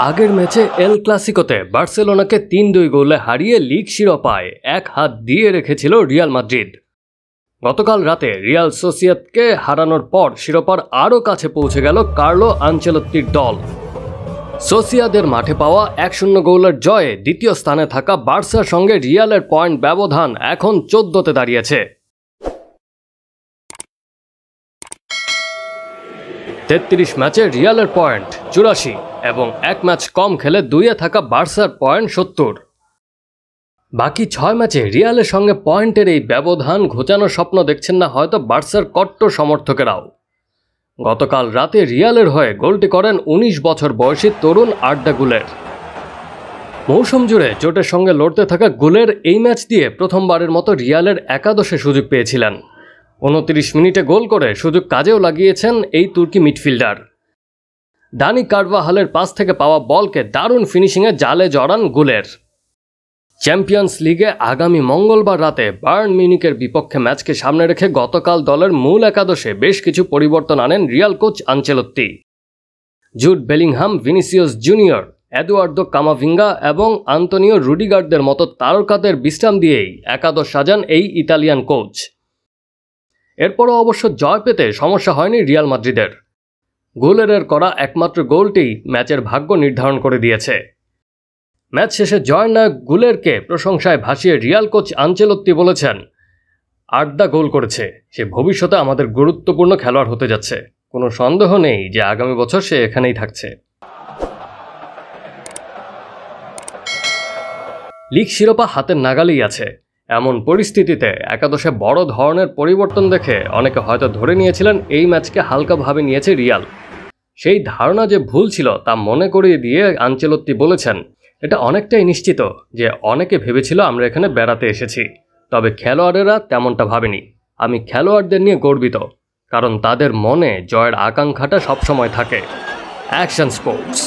আগের ম্যাচে এল ক্লাসিকোতে বার্সেলোনাকে ৩-২ গোলে হারিয়ে লিগ শিরোপায় এক হাত দিয়ে রেখেছিল রিয়াল মাদ্রিদ। গতকাল রাতে রিয়াল সোসিয়েদাদকে হারানোর পর শিরোপার আরও কাছে পৌঁছে গেল কার্লো আনচেলত্তির দল। সোসিয়েদাদের মাঠে পাওয়া ১-০ গোলের জয়ে দ্বিতীয় স্থানে থাকা বার্সার সঙ্গে রিয়ালের পয়েন্ট ব্যবধান এখন ১৪তে দাঁড়িয়েছে। ৩৩ ম্যাচে রিয়ালের পয়েন্ট ৮৪ এবং এক ম্যাচ কম খেলে ২-এ থাকা বার্সার পয়েন্ট ৭০। বাকি ৬ ম্যাচে রিয়ালের সঙ্গে পয়েন্টের এই ব্যবধান ঘোচানোর স্বপ্ন দেখছেন না হয়তো বার্সার কট্টর সমর্থকেরাও। গতকাল রাতে রিয়ালের হয়ে গোলটি করেন ১৯ বছর বয়সী তরুণ আর্দা গুলের। মৌসুম জুড়ে চোটের সঙ্গে লড়তে থাকা গুলের এই ম্যাচ দিয়ে প্রথমবারের মতো রিয়ালের একাদশে সুযোগ পেয়েছিলেন। ২৯ মিনিটে গোল করে সুযোগ কাজেও লাগিয়েছেন এই তুর্কি মিডফিল্ডার। দানি কারভাহালের পাস থেকে পাওয়া বলকে দারুণ ফিনিশিংয়ে জালে জড়ান গুলের। চ্যাম্পিয়ন্স লিগে আগামী মঙ্গলবার রাতে বায়ার্ন মিউনিখের বিপক্ষে ম্যাচকে সামনে রেখে গতকাল দলের মূল একাদশে বেশ কিছু পরিবর্তন আনেন Real coach Ancelotti. Jude Bellingham, Vinicius junior, Eduardo Camavinga এবং আন্তোনিও রুডিগারদের মতো তারকাদের বিশ্রাম দিয়েই একাদশ সাজান এই ইতালিয়ান কোচ। এরপরও অবশ্য জয় পেতে সমস্যা হয়নি রিয়াল মাদ্রিদের। গুলেরের করা একমাত্র গোলটি ম্যাচের ভাগ্য নির্ধারণ করে দিয়েছে। ম্যাচ শেষে জয়নায়ক গুলেরকে প্রশংসায় ভাসিয়ে রিয়াল কোচ আনচেলত্তি বলেছেন, আর্দা গোল করেছে, সে ভবিষ্যতে আমাদের গুরুত্বপূর্ণ খেলোয়াড় হতে যাচ্ছে। কোনো সন্দেহ নেই যে আগামী বছর সে এখানেই থাকছে। লিগ শিরোপা হাতের নাগালেই আছে। এমন পরিস্থিতিতে একাদশে বড় ধরনের পরিবর্তন দেখে অনেকে হয়তো ধরে নিয়েছিলেন এই ম্যাচকে হালকাভাবে নিয়েছে রিয়াল। সেই ধারণা যে ভুল ছিল তা মনে করিয়ে দিয়ে আনচেলত্তি বলেছেন, এটা অনেকটাই নিশ্চিত যে অনেকে ভেবেছিল আমরা এখানে বেড়াতে এসেছি, তবে খেলোয়াড়েরা তেমনটা ভাবেনি। আমি খেলোয়াড়দের নিয়ে গর্বিত, কারণ তাদের মনে জয়ের আকাঙ্ক্ষাটা সবসময় থাকে। Action sports.